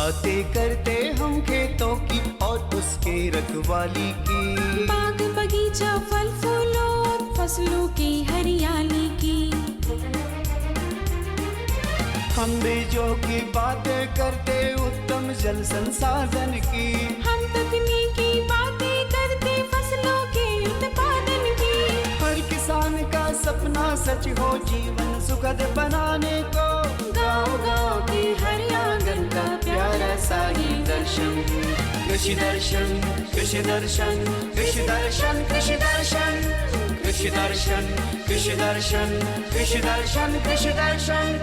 बातें करते हम खेतों की और उसके रखवाली की। बाग बगीचा फल फूलों और फसलों की हरियाली की। हम बीजों की बातें करते उत्तम जल संसाधन की। हम तकनीकी बातें करते फसलों के उत्पादन की। हर किसान का सपना सच हो जीवन सुखद बनाने को। गाँव-गाँव के हर आंगन का प्यारा सा ही दर्शन। कृषि दर्शन, कृषि दर्शन, कृषि दर्शन, कृषि दर्शन, कृषि दर्शन, कृषि दर्शन, कृषि दर्शन, कृषि दर्शन।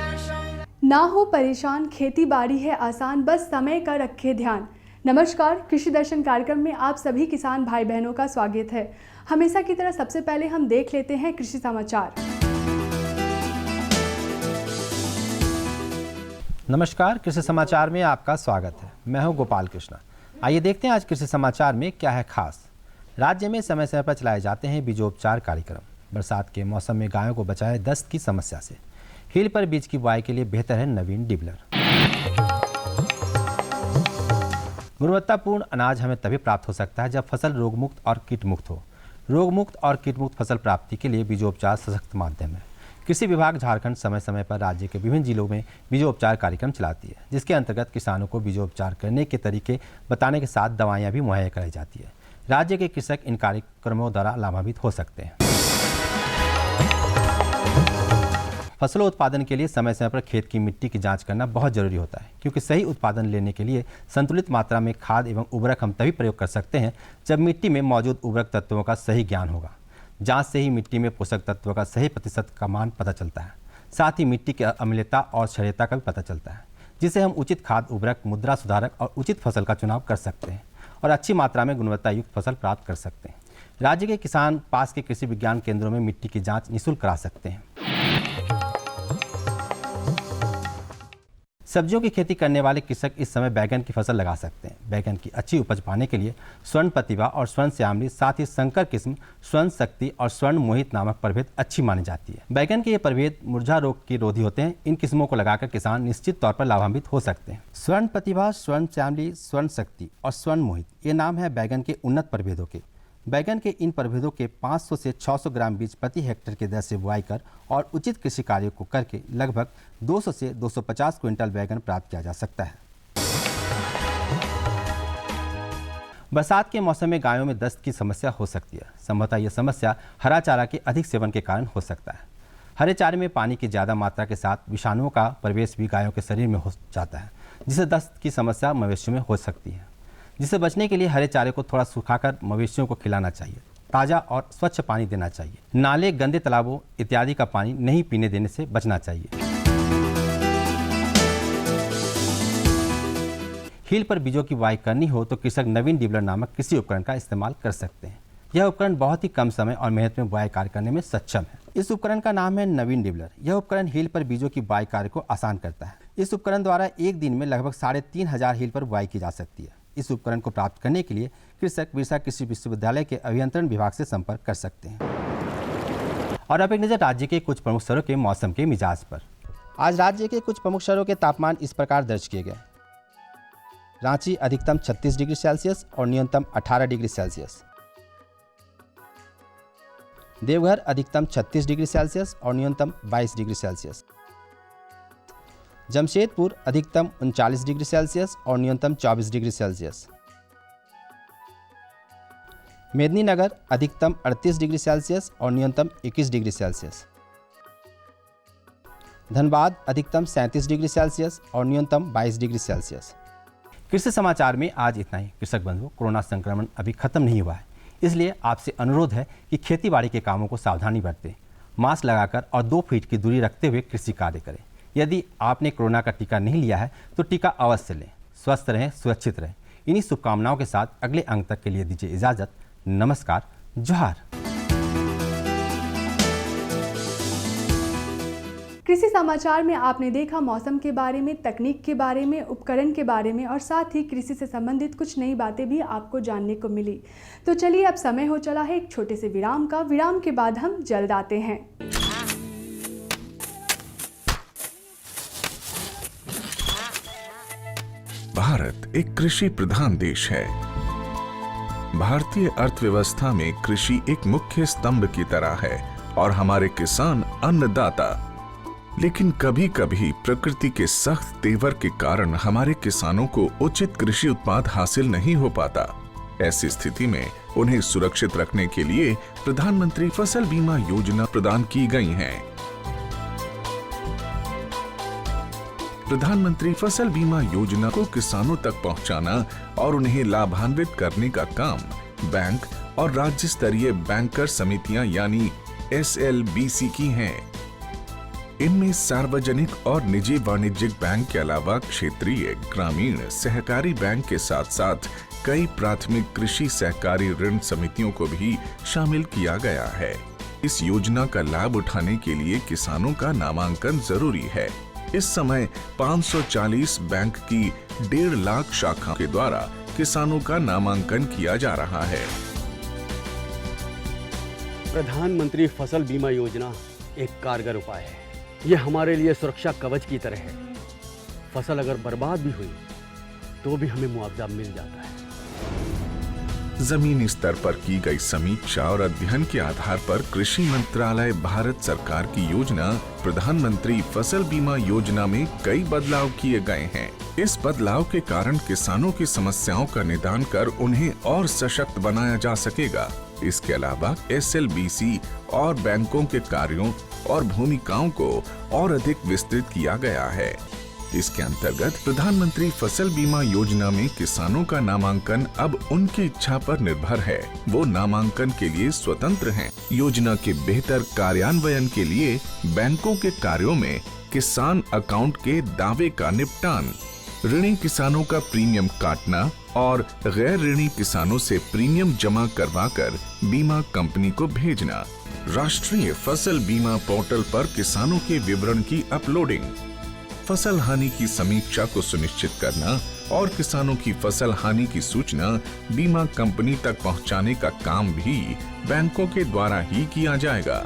ना हो परेशान, खेती बाड़ी है आसान, बस समय का रखे ध्यान। नमस्कार, कृषि दर्शन कार्यक्रम में आप सभी किसान भाई बहनों का स्वागत है। हमेशा की तरह सबसे पहले हम देख लेते हैं कृषि समाचार। नमस्कार, कृषि समाचार में आपका स्वागत है। मैं हूं गोपाल कृष्णा। आइए देखते हैं आज कृषि समाचार में क्या है खास। राज्य में समय समय पर चलाए जाते हैं बीजोपचार कार्यक्रम। बरसात के मौसम में गायों को बचाए दस्त की समस्या से। हील पर बीज की बुआई के लिए बेहतर है नवीन डिबलर। गुणवत्तापूर्ण अनाज हमें तभी प्राप्त हो सकता है जब फसल रोगमुक्त और कीट मुक्त हो। रोगमुक्त और कीट मुक्त फसल प्राप्ति के लिए बीजोपचार सशक्त माध्यम है। कृषि विभाग झारखंड समय समय पर राज्य के विभिन्न जिलों में बीजोपचार कार्यक्रम चलाती है, जिसके अंतर्गत किसानों को बीजोपचार करने के तरीके बताने के साथ दवाइयाँ भी मुहैया कराई जाती है। राज्य के कृषक इन कार्यक्रमों द्वारा लाभान्वित हो सकते हैं। फसलों उत्पादन के लिए समय समय पर खेत की मिट्टी की जांच करना बहुत जरूरी होता है, क्योंकि सही उत्पादन लेने के लिए संतुलित मात्रा में खाद एवं उर्वरक हम तभी प्रयोग कर सकते हैं जब मिट्टी में मौजूद उर्वरक तत्वों का सही ज्ञान होगा। जांच से ही मिट्टी में पोषक तत्वों का सही प्रतिशत का मान पता चलता है। साथ ही मिट्टी की अम्लता और क्षारीयता का भी पता चलता है, जिससे हम उचित खाद, उर्वरक, मुद्रा सुधारक और उचित फसल का चुनाव कर सकते हैं और अच्छी मात्रा में गुणवत्ता युक्त फसल प्राप्त कर सकते हैं। राज्य के किसान पास के कृषि विज्ञान केंद्रों में मिट्टी की जाँच निःशुल्क करा सकते हैं। सब्जियों की खेती करने वाले कृषक इस समय बैगन की फसल लगा सकते हैं। बैगन की अच्छी उपज पाने के लिए स्वर्ण प्रतिभा और स्वर्ण श्यामली, साथ ही संकर किस्म स्वर्ण शक्ति और स्वर्ण मोहित नामक प्रभेद अच्छी मानी जाती है। बैगन के ये प्रभेद मुरझा रोग के रोधी होते हैं। इन किस्मों को लगाकर किसान निश्चित तौर पर लाभान्वित हो सकते हैं। स्वर्ण प्रतिभा, स्वर्ण श्यामली, स्वर्ण शक्ति और स्वर्ण मोहित ये नाम है बैगन के उन्नत प्रभेदों के। बैगन के इन प्रभेदों के 500 से 600 ग्राम बीज प्रति हेक्टेयर के दर से बुआई कर और उचित कृषि कार्यों को करके लगभग 200 से 250 क्विंटल बैगन प्राप्त किया जा सकता है। बरसात के मौसम में गायों में दस्त की समस्या हो सकती है। संभवतः यह समस्या हरा चारा के अधिक सेवन के कारण हो सकता है। हरे चारे में पानी की ज़्यादा मात्रा के साथ विषाणुओं का प्रवेश भी गायों के शरीर में हो जाता है, जिससे दस्त की समस्या मवेशियों में हो सकती है। जिसे बचने के लिए हरे चारे को थोड़ा सुखाकर मवेशियों को खिलाना चाहिए। ताज़ा और स्वच्छ पानी देना चाहिए। नाले, गंदे तालाबों इत्यादि का पानी नहीं पीने देने से बचना चाहिए। हील पर बीजों की बुआई करनी हो तो कृषक नवीन डिबलर नामक कृषि उपकरण का इस्तेमाल कर सकते हैं। यह उपकरण बहुत ही कम समय और मेहनत में बुआई कार्य करने में सक्षम है। इस उपकरण का नाम है नवीन डिबलर। यह उपकरण हील पर बीजों की बुआई कार्य को आसान करता है। इस उपकरण द्वारा एक दिन में लगभग 3500 हील पर बुआई की जा सकती है। इस उपकरण को प्राप्त करने के लिए कृषक बिरसा कृषि विश्वविद्यालय के अभियंत्रण विभाग से संपर्क कर सकते हैं। और अब एक नजर राज्य के कुछ प्रमुख शहरों के मौसम के मिजाज पर। आज राज्य के कुछ प्रमुख शहरों के तापमान इस प्रकार दर्ज किए गए। रांची अधिकतम 36 डिग्री सेल्सियस और न्यूनतम 18 डिग्री सेल्सियस। देवघर अधिकतम 36 डिग्री सेल्सियस और न्यूनतम 22 डिग्री सेल्सियस। जमशेदपुर अधिकतम 39 डिग्री सेल्सियस और न्यूनतम 24 डिग्री सेल्सियस। मेदिनीनगर अधिकतम 38 डिग्री सेल्सियस और न्यूनतम 21 डिग्री सेल्सियस। धनबाद अधिकतम 37 डिग्री सेल्सियस और न्यूनतम 22 डिग्री सेल्सियस। कृषि समाचार में आज इतना ही। कृषक बंधुओं, कोरोना संक्रमण अभी खत्म नहीं हुआ है, इसलिए आपसे अनुरोध है कि खेती बाड़ी के कामों को सावधानी बरतें, मास्क लगाकर और 2 फीट की दूरी रखते हुए कृषि कार्य करें। यदि आपने कोरोना का टीका नहीं लिया है तो टीका अवश्य लें। स्वस्थ रहें, सुरक्षित रहें। इन्हीं शुभकामनाओं के साथ अगले अंक तक के लिए दीजिए इजाजत। नमस्कार, जोहार। कृषि समाचार में आपने देखा मौसम के बारे में, तकनीक के बारे में, उपकरण के बारे में और साथ ही कृषि से संबंधित कुछ नई बातें भी आपको जानने को मिली। तो चलिए अब समय हो चला है एक छोटे से विराम का। विराम के बाद हम जल्द आते हैं। भारत एक कृषि प्रधान देश है। भारतीय अर्थव्यवस्था में कृषि एक मुख्य स्तंभ की तरह है और हमारे किसान अन्नदाता। लेकिन कभी कभी प्रकृति के सख्त तेवर के कारण हमारे किसानों को उचित कृषि उत्पाद हासिल नहीं हो पाता। ऐसी स्थिति में उन्हें सुरक्षित रखने के लिए प्रधानमंत्री फसल बीमा योजना प्रदान की गई है। प्रधानमंत्री फसल बीमा योजना को किसानों तक पहुंचाना और उन्हें लाभान्वित करने का काम बैंक और राज्य स्तरीय बैंकर समितियां यानी SLBC की हैं। इनमें सार्वजनिक और निजी वाणिज्यिक बैंक के अलावा क्षेत्रीय, ग्रामीण, सहकारी बैंक के साथ साथ कई प्राथमिक कृषि सहकारी ऋण समितियों को भी शामिल किया गया है। इस योजना का लाभ उठाने के लिए किसानों का नामांकन जरूरी है। इस समय 540 बैंक की 1.5 लाख शाखाओं के द्वारा किसानों का नामांकन किया जा रहा है। प्रधानमंत्री फसल बीमा योजना एक कारगर उपाय है। ये हमारे लिए सुरक्षा कवच की तरह है। फसल अगर बर्बाद भी हुई तो भी हमें मुआवजा मिल जाता है। जमीनी स्तर पर की गई समीक्षा और अध्ययन के आधार पर कृषि मंत्रालय भारत सरकार की योजना प्रधानमंत्री फसल बीमा योजना में कई बदलाव किए गए हैं। इस बदलाव के कारण किसानों की समस्याओं का निदान कर उन्हें और सशक्त बनाया जा सकेगा। इसके अलावा SLBC और बैंकों के कार्यों और भूमिकाओं को और अधिक विस्तृत किया गया है। इसके अंतर्गत प्रधानमंत्री फसल बीमा योजना में किसानों का नामांकन अब उनकी इच्छा पर निर्भर है। वो नामांकन के लिए स्वतंत्र हैं। योजना के बेहतर कार्यान्वयन के लिए बैंकों के कार्यों में किसान अकाउंट के दावे का निपटान, ऋणी किसानों का प्रीमियम काटना और गैर ऋणी किसानों से प्रीमियम जमा करवाकर बीमा कंपनी को भेजना, राष्ट्रीय फसल बीमा पोर्टल पर किसानों के विवरण की अपलोडिंग, फसल हानि की समीक्षा को सुनिश्चित करना और किसानों की फसल हानि की सूचना बीमा कंपनी तक पहुंचाने का काम भी बैंकों के द्वारा ही किया जाएगा।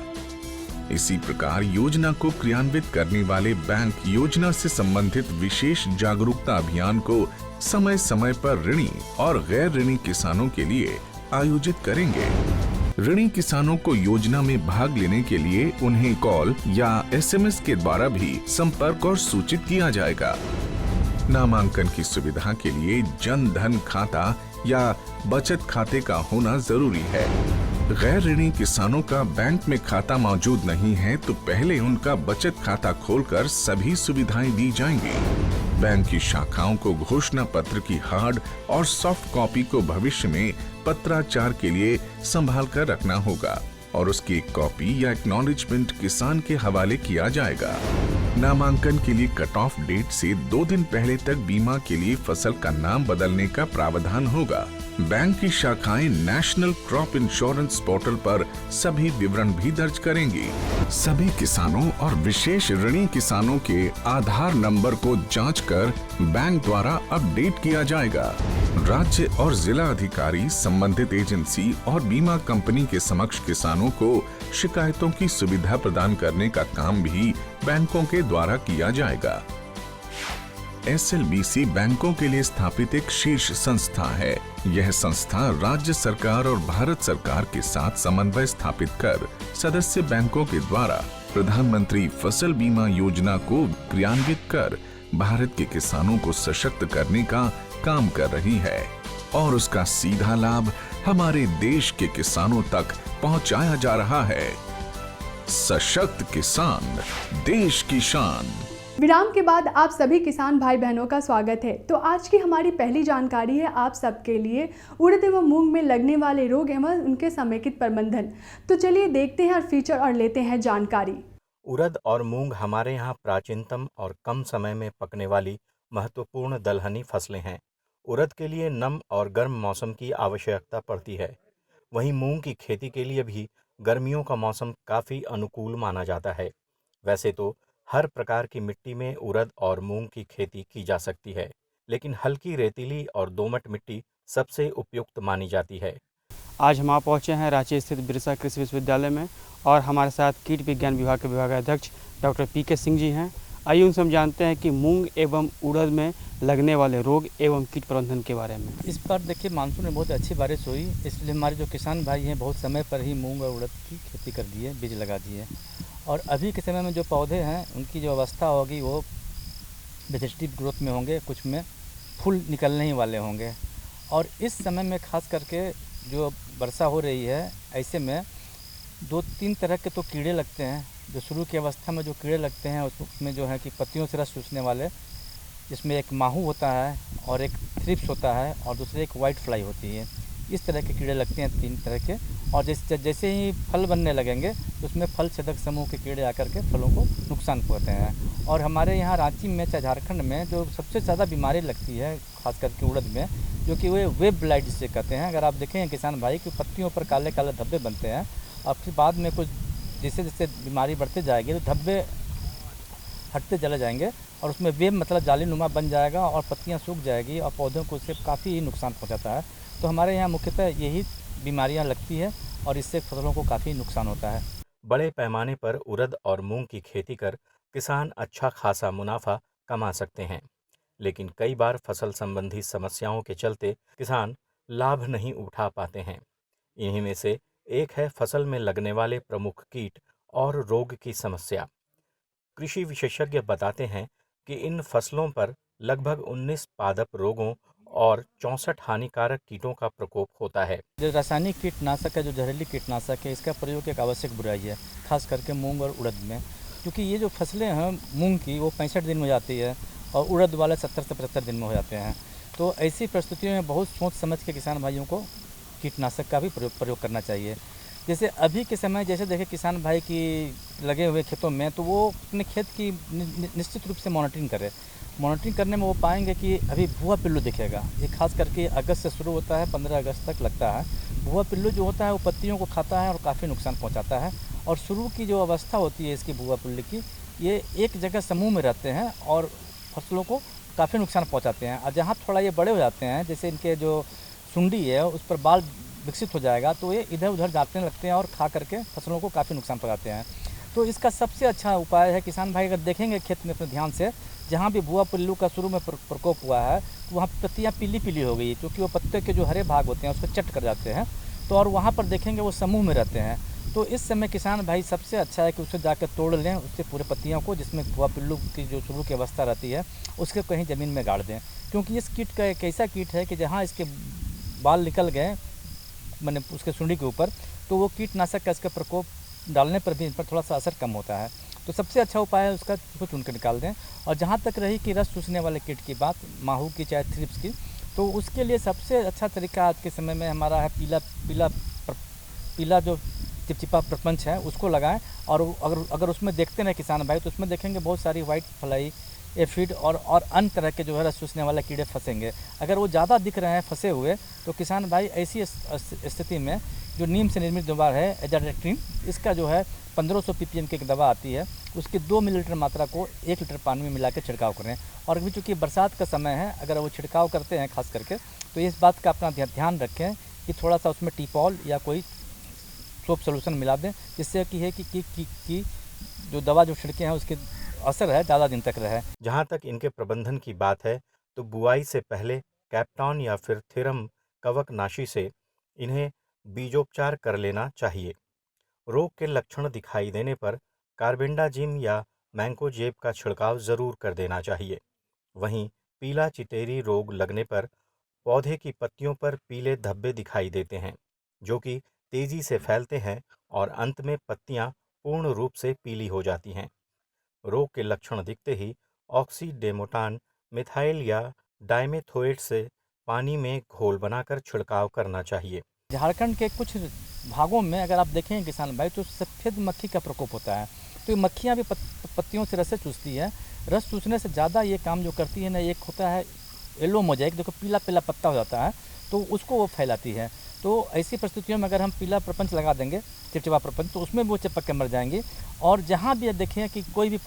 इसी प्रकार योजना को क्रियान्वित करने वाले बैंक योजना से संबंधित विशेष जागरूकता अभियान को समय समय पर ऋणी और गैर ऋणी किसानों के लिए आयोजित करेंगे। ऋणी किसानों को योजना में भाग लेने के लिए उन्हें कॉल या SMS के द्वारा भी संपर्क और सूचित किया जाएगा। नामांकन की सुविधा के लिए जन धन खाता या बचत खाते का होना जरूरी है। गैर ऋणी किसानों का बैंक में खाता मौजूद नहीं है तो पहले उनका बचत खाता खोलकर सभी सुविधाएं दी जाएंगी। बैंक की शाखाओं को घोषणा पत्र की हार्ड और सॉफ्ट कॉपी को भविष्य में पत्राचार के लिए संभाल कर रखना होगा और उसकी एक कॉपी या एक्नॉलेजमेंट किसान के हवाले किया जाएगा। नामांकन के लिए कट ऑफ डेट से 2 दिन पहले तक बीमा के लिए फसल का नाम बदलने का प्रावधान होगा। बैंक की शाखाएं नेशनल क्रॉप इंश्योरेंस पोर्टल पर सभी विवरण भी दर्ज करेंगी। सभी किसानों और विशेष ऋणी किसानों के आधार नंबर को जांचकर बैंक द्वारा अपडेट किया जाएगा। राज्य और जिला अधिकारी संबंधित एजेंसी और बीमा कंपनी के समक्ष किसानों को शिकायतों की सुविधा प्रदान करने का काम भी बैंकों के द्वारा किया जाएगा। SLBC बैंकों के लिए स्थापित एक शीर्ष संस्था है। यह संस्था राज्य सरकार और भारत सरकार के साथ समन्वय स्थापित कर सदस्य बैंकों के द्वारा प्रधानमंत्री फसल बीमा योजना को क्रियान्वित कर भारत के किसानों को सशक्त करने का काम कर रही है और उसका सीधा लाभ हमारे देश के किसानों तक पहुंचाया जा रहा है। सशक्त किसान, देश की शान। विराम के बाद आप सभी किसान भाई बहनों का स्वागत है। तो आज की हमारी पहली जानकारी है आप सबके लिए उड़द एवं मूंग में लगने वाले रोग एवं उनके समेकित प्रबंधन। तो चलिए देखते हैं और फीचर और लेते हैं जानकारी। उड़द और मूंग हमारे यहाँ प्राचीनतम और कम समय में पकने वाली महत्वपूर्ण दलहनी फसलें हैं। उड़द के लिए नम और गर्म मौसम की आवश्यकता पड़ती है। वहीं मूंग की खेती के लिए भी गर्मियों का मौसम काफ़ी अनुकूल माना जाता है। वैसे तो हर प्रकार की मिट्टी में उड़द और मूंग की खेती की जा सकती है, लेकिन हल्की रेतीली और दोमट मिट्टी सबसे उपयुक्त मानी जाती है। आज हम आप पहुँचे हैं रांची स्थित बिरसा कृषि विश्वविद्यालय में और हमारे साथ कीट विज्ञान विभाग के विभागाध्यक्ष डॉक्टर PK सिंह जी हैं। आइए उनसे हम जानते हैं कि मूंग एवं उड़द में लगने वाले रोग एवं कीट प्रबंधन के बारे में। इस बार देखिए मानसून में बहुत अच्छी बारिश हुई, इसलिए हमारे जो किसान भाई हैं बहुत समय पर ही मूंग और उड़द की खेती कर दिए, बीज लगा दिए। और अभी के समय में जो पौधे हैं उनकी जो अवस्था होगी वो वेजिटेटिव ग्रोथ में होंगे, कुछ में फूल निकलने ही वाले होंगे। और इस समय में खास करके जो वर्षा हो रही है, ऐसे में 2-3 तरह के तो कीड़े लगते हैं। जो शुरू की अवस्था में जो कीड़े लगते हैं उसमें जो है कि पत्तियों से रस चूसने वाले, जिसमें एक माहू होता है और एक थ्रिप्स होता है और दूसरे एक वाइट फ्लाई होती है। इस तरह के कीड़े लगते हैं 3 तरह के। और जैसे ही फल बनने लगेंगे तो उसमें फल छेदक समूह के कीड़े आकर के फलों को नुकसान पहुँचाते हैं। और हमारे यहाँ रांची में चाहे झारखंड में जो सबसे ज़्यादा बीमारी लगती है खास करके उड़द में, जो कि वे वेब ब्लाइट जिसे कहते हैं। अगर आप देखें किसान भाई कि पत्तियों पर काले काले धब्बे बनते हैं और फिर बाद में कुछ जैसे जैसे बीमारी बढ़ते जाएगी तो धब्बे हटते चले जाएंगे और उसमें वेब मतलब जालीनुमा बन जाएगा और पत्तियां सूख जाएगी और पौधों को उससे काफ़ी ही नुकसान पहुंचाता है। तो हमारे यहाँ मुख्यतः यही बीमारियां लगती है और इससे फसलों को काफ़ी नुकसान होता है। बड़े पैमाने पर उड़द और मूंग की खेती कर किसान अच्छा खासा मुनाफा कमा सकते हैं, लेकिन कई बार फसल संबंधी समस्याओं के चलते किसान लाभ नहीं उठा पाते हैं। इन्हीं में से एक है फसल में लगने वाले प्रमुख कीट और रोग की समस्या। कृषि विशेषज्ञ बताते हैं कि इन फसलों पर लगभग 19 पादप रोगों और 64 हानिकारक कीटों का प्रकोप होता है। जो रासायनिक कीटनाशक है, जो जहरीली कीटनाशक है, इसका प्रयोग एक आवश्यक बुराई है, खास करके मूंग और उड़द में। क्योंकि ये जो फसलें हैं मूंग की वो 65 दिन में हो जाती है और उड़द वाले 70 से 75 दिन में हो जाते हैं। तो ऐसी परिस्थितियों में बहुत सोच समझ के किसान भाइयों को कीटनाशक का भी प्रयोग करना चाहिए। जैसे अभी के समय जैसे देखें किसान भाई की लगे हुए खेतों में, तो वो अपने खेत की निश्चित रूप से मॉनिटरिंग करें। मॉनिटरिंग करने में वो पाएंगे कि अभी भुआ पिल्लू दिखेगा। ये खास करके अगस्त से शुरू होता है, 15 अगस्त तक लगता है। भुआ पिल्लू जो होता है वो पत्तियों को खाता है और काफ़ी नुकसान पहुंचाता है। और शुरू की जो अवस्था होती है इसकी भुआ पिल्लू की, ये एक जगह समूह में रहते हैं और फसलों को काफ़ी नुकसान पहुँचाते हैं। और जहाँ थोड़ा ये बड़े हो जाते हैं, जैसे इनके जो सुंडी है उस पर बाल विकसित हो जाएगा, तो ये इधर उधर जाते लगते हैं और खा करके फसलों को काफ़ी नुकसान पहुंचाते हैं। तो इसका सबसे अच्छा उपाय है, किसान भाई अगर देखेंगे खेत में अपने ध्यान से, जहाँ भी भुआ पिल्लू का शुरू में प्रकोप हुआ है तो वहाँ पत्तियाँ पीली पीली हो गई, क्योंकि वो पत्ते के जो हरे भाग होते हैं उसको चट कर जाते हैं। तो और वहाँ पर देखेंगे वो समूह में रहते हैं। तो इस समय किसान भाई सबसे अच्छा है कि उसे जाकर तोड़ लें, उससे पूरे पत्तियों को, जिसमें भुआ पिल्लू की जो शुरू की अवस्था रहती है उसके कहीं ज़मीन में गाड़ दें। क्योंकि इस कीट का एक ऐसा कीट है कि जहाँ इसके बाल निकल गए मैंने उसके सुंडी के ऊपर, तो वो कीटनाशक का इसका प्रकोप डालने पर भी इन पर थोड़ा सा असर कम होता है। तो सबसे अच्छा उपाय है उसका चुन के निकाल दें। और जहाँ तक रही कि रस चूसने वाले कीट की बात, माहू की चाहे थ्रिप्स की, तो उसके लिए सबसे अच्छा तरीका आज के समय में हमारा है पीला जो चिपचिपा प्रपंच है उसको लगाएं। और अगर उसमें देखते हैं किसान भाई तो उसमें देखेंगे बहुत सारी वाइट फ्लाई, एफिड और अन्य तरह के जो है रस चूसने वाले कीड़े फंसेंगे। अगर वो ज़्यादा दिख रहे हैं फंसे हुए, तो किसान भाई ऐसी स्थिति में जो नीम से निर्मित दवा है एजाडिक्ट्रिन, इसका जो है 1500 ppm की एक दवा आती है, उसकी 2 मिलीलीटर मात्रा को 1 लीटर पानी में मिला के छिड़काव करें। और अभी चूँकि बरसात का समय है, अगर वो छिड़काव करते हैं खास करके, तो इस बात का अपना ध्यान रखें कि थोड़ा सा उसमें टीपॉल या कोई सोप सोल्यूशन मिला दें, जिससे कि है कि जो दवा जो छिड़के हैं उसके असर है ज़्यादा दिन तक रहे। जहाँ तक इनके प्रबंधन की बात है तो बुआई से पहले कैप्टॉन या फिर थेरम कवकनाशी से इन्हें बीजोपचार कर लेना चाहिए। रोग के लक्षण दिखाई देने पर कार्बेंडाजिम या मैंकोजेब का छिड़काव ज़रूर कर देना चाहिए। वहीं पीला चितेरी रोग लगने पर पौधे की पत्तियों पर पीले धब्बे दिखाई देते हैं, जो कि तेज़ी से फैलते हैं और अंत में पत्तियां पूर्ण रूप से पीली हो जाती हैं। रोग के लक्षण दिखते ही ऑक्सीडेमोटान मिथाइल या डाइमेथोएट से पानी में घोल बनाकर छिड़काव करना चाहिए। झारखंड के कुछ भागों में अगर आप देखें किसान भाई तो सफ़ेद मक्खी का प्रकोप होता है। तो ये मक्खियाँ भी पत्तियों से रस चूसती है। रस चूसने से ज़्यादा ये काम जो करती है ना, एक होता है येलो मोजाइक, देखो पीला पीला पत्ता हो जाता है, तो उसको वो फैलाती है। तो ऐसी परिस्थितियों में अगर हम पीला प्रपंच लगा देंगे, चिपचिपा प्रपंच, तो उसमें भी वो चिपक के मर जाएंगे। और जहाँ भी देखें कि कोई भी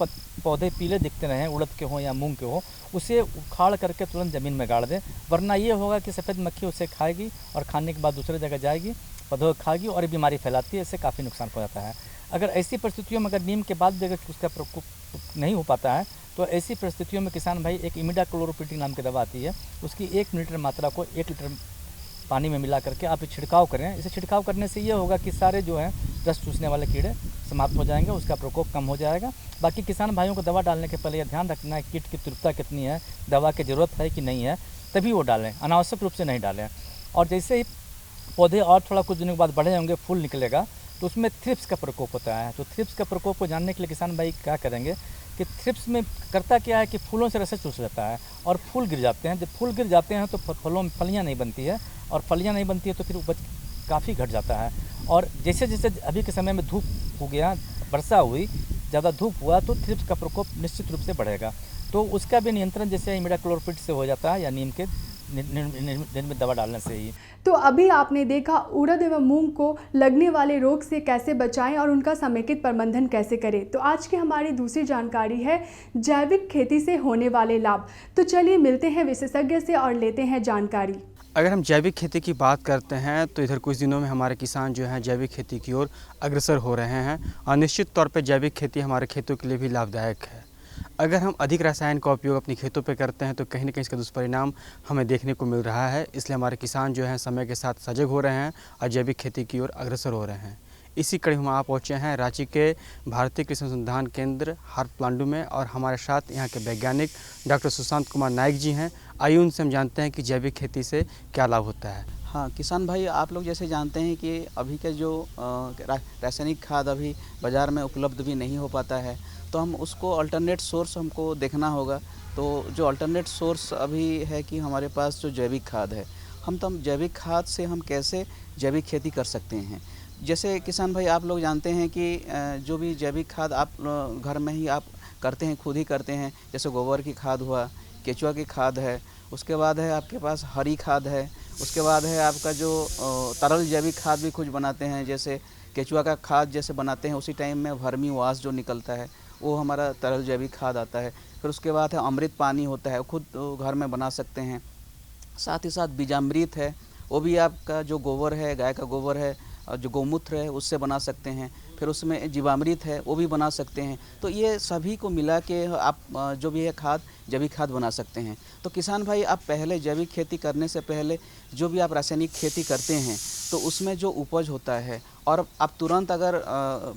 पौधे पीले दिखते रहें, उड़द के हों या मूंग के हों, उसे उखाड़ करके तुरंत ज़मीन में गाड़ दें, वरना ये होगा कि सफ़ेद मक्खी उसे खाएगी और खाने के बाद दूसरी जगह जाएगी, पौधों को खाएगी और बीमारी फैलाती है, इससे काफ़ी नुकसान पहुँचाता है। अगर ऐसी परिस्थितियों में अगर नीम के बाद भी अगर उसका प्रकोप नहीं हो पाता है तो ऐसी परिस्थितियों में किसान भाई एक इमिडाक्लोरोपिड नाम की दवा आती है, उसकी 1 मिलीलीटर मात्रा को 1 लीटर पानी में मिला करके आप छिड़काव करें। इसे छिड़काव करने से ये होगा कि सारे जो हैं रस चूसने वाले कीड़े समाप्त हो जाएंगे, उसका प्रकोप कम हो जाएगा। बाकी किसान भाइयों को दवा डालने के पहले यह ध्यान रखना है कीट की तीव्रता कितनी है, दवा की ज़रूरत है कि नहीं है, तभी वो डालें, अनावश्यक रूप से नहीं डालें। और जैसे ही पौधे और थोड़ा कुछ दिनों के बाद बढ़े होंगे, फूल निकलेगा, तो उसमें थ्रिप्स का प्रकोप होता है। तो थ्रिप्स का प्रकोप को जानने के लिए किसान भाई क्या करेंगे कि थ्रिप्स में करता क्या है कि फूलों से रस चूस लेता है और फूल गिर जाते हैं। जब फूल गिर जाते हैं तो फलों में फलियाँ नहीं बनती है, और फलियाँ नहीं बनती है तो फिर उपज काफ़ी घट जाता है। और जैसे जैसे अभी के समय में धूप हो गया, वर्षा हुई, ज़्यादा धूप हुआ, तो थ्रिप्स का प्रकोप निश्चित रूप से बढ़ेगा। तो उसका भी नियंत्रण जैसे इमिडाक्लोरोपिड से हो जाता है या नीम के निर्मित दवा डालने से ही। तो अभी आपने देखा उड़द एवं मूंग को लगने वाले रोग से कैसे बचाएं और उनका समेकित प्रबंधन कैसे करें। तो आज की हमारी दूसरी जानकारी है जैविक खेती से होने वाले लाभ। तो चलिए मिलते हैं विशेषज्ञ से और लेते हैं जानकारी। अगर हम जैविक खेती की बात करते हैं तो इधर कुछ दिनों में हमारे किसान जो हैं जैविक खेती की ओर अग्रसर हो रहे हैं, और निश्चित तौर पर जैविक खेती हमारे खेतों के लिए भी लाभदायक है। अगर हम अधिक रसायन का उपयोग अपनी खेतों पे करते हैं तो कहीं ना कहीं इसका दुष्परिणाम हमें देखने को मिल रहा है। इसलिए हमारे किसान जो हैं समय के साथ सजग हो रहे हैं और जैविक खेती की ओर अग्रसर हो रहे हैं। इसी कड़ी हम आप पहुँचे हैं रांची के भारतीय कृषि अनुसंधान केंद्र हारप्लांडू में, और हमारे साथ यहाँ के वैज्ञानिक डॉक्टर सुशांत कुमार नाइक जी हैं। आइए उनसे हम जानते हैं कि जैविक खेती से क्या लाभ होता है। हाँ किसान भाई, आप लोग जैसे जानते हैं कि अभी के जो रासायनिक खाद अभी बाज़ार में उपलब्ध भी नहीं हो पाता है, तो हम उसको अल्टरनेट सोर्स हमको देखना होगा। तो जो अल्टरनेट सोर्स अभी है कि हमारे पास जो जैविक खाद है, हम जैविक खाद से हम कैसे जैविक खेती कर सकते हैं। जैसे किसान भाई आप लोग जानते हैं कि जो भी जैविक खाद आप घर में ही आप करते हैं, खुद ही करते हैं, जैसे गोबर की खाद हुआ, केचुआ की खाद है, उसके बाद है आपके पास हरी खाद है, उसके बाद है आपका जो तरल जैविक खाद भी कुछ बनाते हैं। जैसे केचुआ का खाद जैसे बनाते हैं उसी टाइम में वर्मी वाश जो निकलता है वो हमारा तरल जैविक खाद आता है। फिर उसके बाद है अमृत पानी होता है, खुद घर में बना सकते हैं। साथ ही साथ बीजामृत है, वो भी आपका जो गोबर है, गाय का गोबर है और जो गौमूत्र है उससे बना सकते हैं। फिर उसमें जीवामृत है वो भी बना सकते हैं। तो ये सभी को मिला के आप जो भी है खाद जैविक खाद बना सकते हैं। तो किसान भाई आप पहले जैविक खेती करने से पहले जो भी आप रासायनिक खेती करते हैं तो उसमें जो उपज होता है और आप तुरंत अगर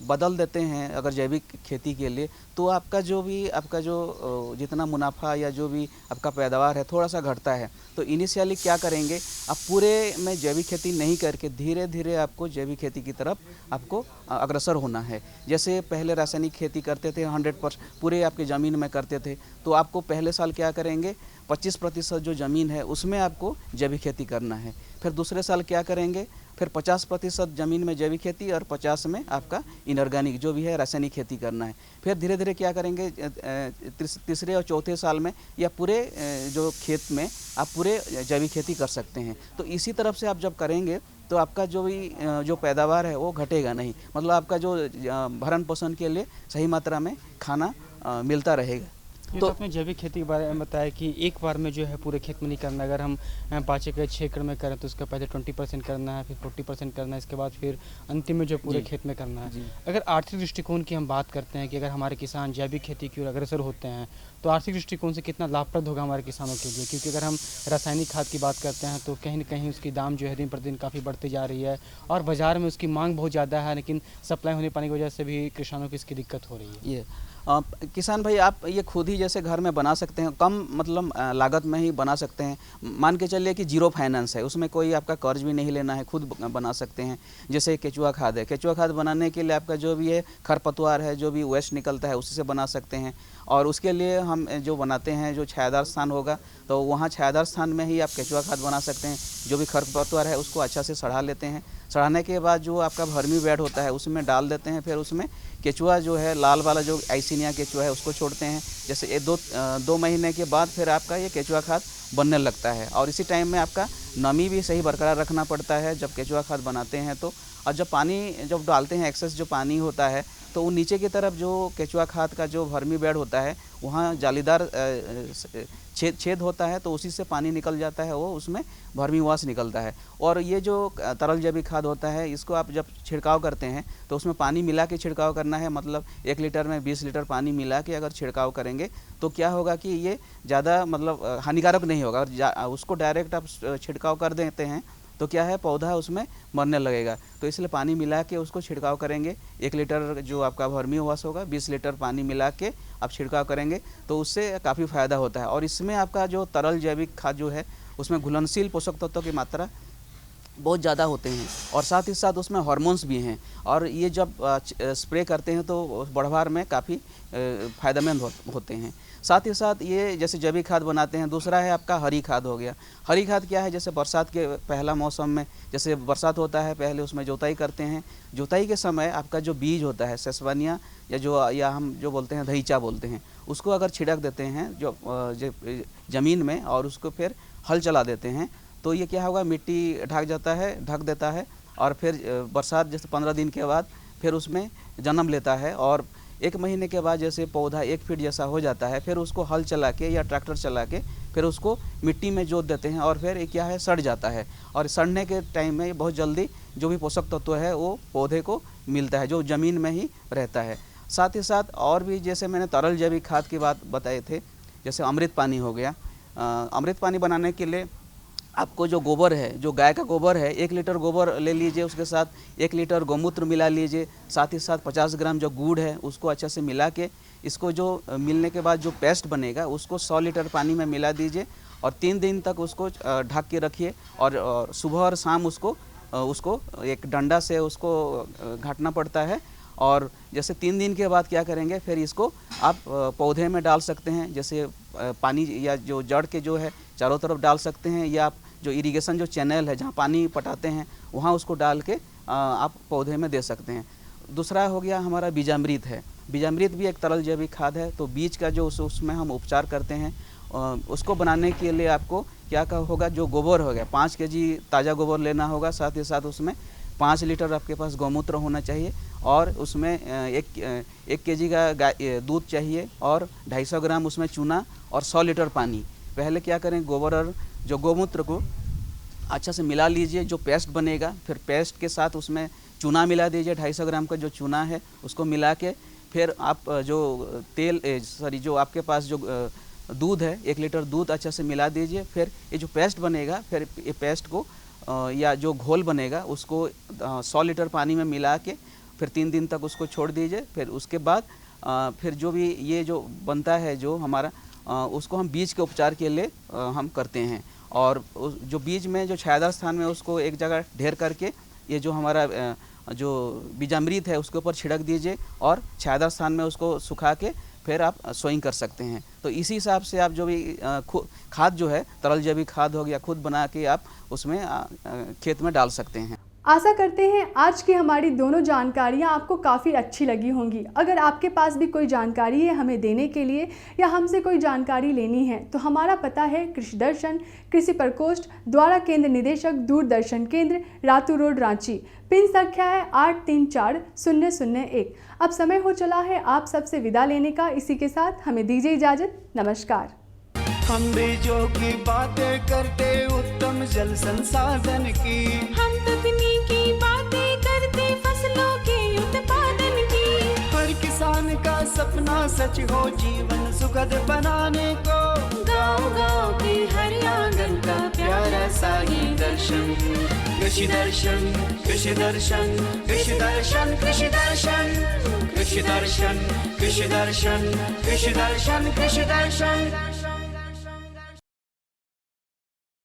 बदल देते हैं अगर जैविक खेती के लिए, तो आपका जो जितना मुनाफा या जो भी आपका पैदावार है थोड़ा सा घटता है। तो इनिशियली क्या करेंगे, आप पूरे में जैविक खेती नहीं करके धीरे धीरे आपको जैविक खेती की तरफ आपको अग्रसर होना है। जैसे पहले रासायनिक खेती करते थे 100% पूरे आपके ज़मीन में करते थे, तो आपको पहले साल क्या करेंगे 25% जो ज़मीन है उसमें आपको जैविक खेती करना है। फिर दूसरे साल क्या करेंगे, फिर 50% ज़मीन में जैविक खेती और 50 में आपका इनऑर्गेनिक जो भी है रासायनिक खेती करना है। फिर धीरे धीरे क्या करेंगे तीसरे और चौथे साल में या पूरे जो खेत में आप पूरे जैविक खेती कर सकते हैं। तो इसी तरफ से आप जब करेंगे तो आपका जो पैदावार है वो घटेगा नहीं, मतलब आपका जो भरण पोषण के लिए सही मात्रा में खाना मिलता रहेगा। तो अपने जैविक खेती के बारे में बताया कि एक बार में जो है पूरे खेत में नहीं करना। अगर हम 5 एकड़ 6 एकड़ में करें तो उसका पहले 20% करना है, फिर 40% करना है, इसके बाद फिर अंतिम में जो पूरे खेत में करना है। अगर आर्थिक दृष्टिकोण की हम बात करते हैं कि अगर हमारे किसान जैविक खेती की ओर अग्रसर होते हैं तो आर्थिक दृष्टिकोण से कितना लाभप्रद होगा हमारे किसानों के लिए। क्योंकि अगर हम रासायनिक खाद की बात करते हैं तो कहीं न कहीं उसकी दाम जो है दिन प्रतिदिन काफ़ी बढ़ती जा रही है और बाज़ार में उसकी मांग बहुत ज़्यादा है, लेकिन सप्लाई होने पाने की वजह से भी किसानों की इसकी दिक्कत हो रही है। किसान भाई आप ये खुद ही जैसे घर में बना सकते हैं, कम मतलब लागत में ही बना सकते हैं। मान के चलिए कि 0 फाइनेंस है, उसमें कोई आपका कर्ज भी नहीं लेना है, खुद बना सकते हैं। जैसे केचुआ खाद है, केचुआ खाद बनाने के लिए आपका जो भी है खरपतवार है, जो भी वेस्ट निकलता है उसी से बना सकते हैं। और उसके लिए हम जो बनाते हैं जो छायादार स्थान होगा तो वहाँ छायादार स्थान में ही आप केचुआ खाद बना सकते हैं। जो भी खरपतवार है उसको अच्छा से सड़ा लेते हैं, सड़ाने के बाद जो आपका वर्मी बेड होता है उसमें डाल देते हैं। फिर उसमें केचुआ जो है लाल वाला जो आइसिनिया केचुआ है उसको छोड़ते हैं। जैसे ये 2 महीने के बाद फिर आपका ये केचुआ खाद बनने लगता है। और इसी टाइम में आपका नमी भी सही बरकरार रखना पड़ता है जब केचुआ खाद बनाते हैं तो। और जब पानी जब डालते हैं एक्सेस जो पानी होता है तो वो नीचे की तरफ जो केचुआ खाद का जो वर्मी बेड होता है वहाँ जालीदार छेद होता है, तो उसी से पानी निकल जाता है, वो उसमें वर्मी वाश निकलता है। और ये जो तरल जैविक खाद होता है इसको आप जब छिड़काव करते हैं तो उसमें पानी मिला के छिड़काव करना है, मतलब 1 लीटर में 20 लीटर पानी मिला के अगर छिड़काव करेंगे तो क्या होगा कि ये ज़्यादा मतलब हानिकारक नहीं होगा। और उसको डायरेक्ट आप छिड़काव कर देते हैं तो क्या है, पौधा उसमें मरने लगेगा। तो इसलिए पानी मिला के उसको छिड़काव करेंगे। 1 लीटर जो आपका वर्मी वाश होगा 20 लीटर पानी मिला के आप छिड़काव करेंगे तो उससे काफ़ी फ़ायदा होता है। और इसमें आपका जो तरल जैविक खाद जो है उसमें घुलनशील पोषक तत्वों की मात्रा बहुत ज़्यादा होते हैं और साथ ही साथ उसमें हार्मोन्स भी हैं। और ये जब स्प्रे करते हैं तो बढ़वार में काफ़ी फ़ायदेमंद होते हैं। साथ ही साथ ये जैसे जैविक खाद बनाते हैं। दूसरा है आपका हरी खाद हो गया। हरी खाद क्या है, जैसे बरसात के पहला मौसम में जैसे बरसात होता है पहले उसमें जोताई करते हैं। जोताई के समय आपका जो बीज होता है सेसवानिया या हम जो बोलते हैं धईचा बोलते हैं, उसको अगर छिड़क देते हैं जो ज़मीन में और उसको फिर हल चला देते हैं तो ये क्या होगा, मिट्टी ढक देता है और फिर बरसात जैसे 15 दिन के बाद फिर उसमें जन्म लेता है और 1 महीने के बाद जैसे पौधा 1 फीट जैसा हो जाता है फिर उसको हल चला के या ट्रैक्टर चला के फिर उसको मिट्टी में जोत देते हैं और फिर ये क्या है, सड़ जाता है। और सड़ने के टाइम में बहुत जल्दी जो भी पोषक तत्व है वो पौधे को मिलता है जो ज़मीन में ही रहता है। साथ ही साथ और भी जैसे मैंने तरल जैविक खाद की बात बताए थे, जैसे अमृत पानी हो गया। अमृत पानी बनाने के लिए आपको जो गोबर है, जो गाय का गोबर है, 1 लीटर गोबर ले लीजिए, उसके साथ 1 लीटर गौमूत्र मिला लीजिए, साथ ही साथ 50 ग्राम जो गुड़ है उसको अच्छे से मिला के इसको जो मिलने के बाद जो पेस्ट बनेगा उसको 100 लीटर पानी में मिला दीजिए और 3 दिन तक उसको ढक के रखिए। और सुबह और शाम उसको एक डंडा से उसको घाटना पड़ता है। और जैसे 3 दिन के बाद क्या करेंगे, फिर इसको आप पौधे में डाल सकते हैं, जैसे पानी या जो जड़ के जो है चारों तरफ डाल सकते हैं, या आप जो इरिगेशन जो चैनल है जहाँ पानी पटाते हैं वहाँ उसको डाल के आप पौधे में दे सकते हैं। दूसरा हो गया हमारा बीजामृत है। बीजामृत भी एक तरल जैविक खाद है। तो बीज का जो उसमें हम उपचार करते हैं, उसको बनाने के लिए आपको क्या होगा, जो गोबर हो गया 5 केजी ताज़ा गोबर लेना होगा, साथ ही साथ उसमें 5 लीटर आपके पास गौमूत्र होना चाहिए और उसमें 1 केजी का दूध चाहिए और 250 ग्राम उसमें चूना और 100 लीटर पानी। पहले क्या करें, गोबर और जो गौमूत्र को अच्छा से मिला लीजिए, जो पेस्ट बनेगा, फिर पेस्ट के साथ उसमें चूना मिला दीजिए, 250 ग्राम का जो चूना है उसको मिला के फिर आप जो आपके पास जो दूध है 1 लीटर दूध अच्छा से मिला दीजिए। फिर ये जो पेस्ट बनेगा, फिर ये पेस्ट को या जो घोल बनेगा उसको 100 लीटर पानी में मिला के फिर 3 दिन तक उसको छोड़ दीजिए। फिर उसके बाद फिर जो भी ये जो बनता है जो हमारा उसको हम बीज के उपचार के लिए हम करते हैं। और जो बीज में जो छायादार स्थान में उसको एक जगह ढेर करके ये जो हमारा जो बीजामृत है उसके ऊपर छिड़क दीजिए और छायादार स्थान में उसको सुखा के फिर आप सोइंग कर सकते हैं। तो इसी हिसाब से आप जो भी खाद जो है तरल जैविक खाद हो गया, खुद बना के आप उसमें खेत में डाल सकते हैं। आशा करते हैं आज की हमारी दोनों जानकारियाँ आपको काफ़ी अच्छी लगी होंगी। अगर आपके पास भी कोई जानकारी है हमें देने के लिए या हमसे कोई जानकारी लेनी है तो हमारा पता है कृषि दर्शन, कृषि प्रकोष्ठ, द्वारा केंद्र निदेशक, दूरदर्शन केंद्र, रातू रोड, रांची। पिन संख्या है 834001। अब समय हो चला है आप सबसे विदा लेने का। इसी के साथ हमें दीजिए इजाज़त। नमस्कार। हम बीजों की बातें करते उत्तम जल संसाधन की, हम तकनीकी बातें करते फसलों के उत्पादन की। हर किसान का सपना सच हो जीवन सुखद बनाने को, गाँव-गाँव के हर आंगन का प्यारा सा ये दर्शन। कृषि दर्शन, कृषि दर्शन, कृषि दर्शन, कृषि दर्शन, कृषि दर्शन, कृषि दर्शन, कृषि दर्शन, कृषि दर्शन।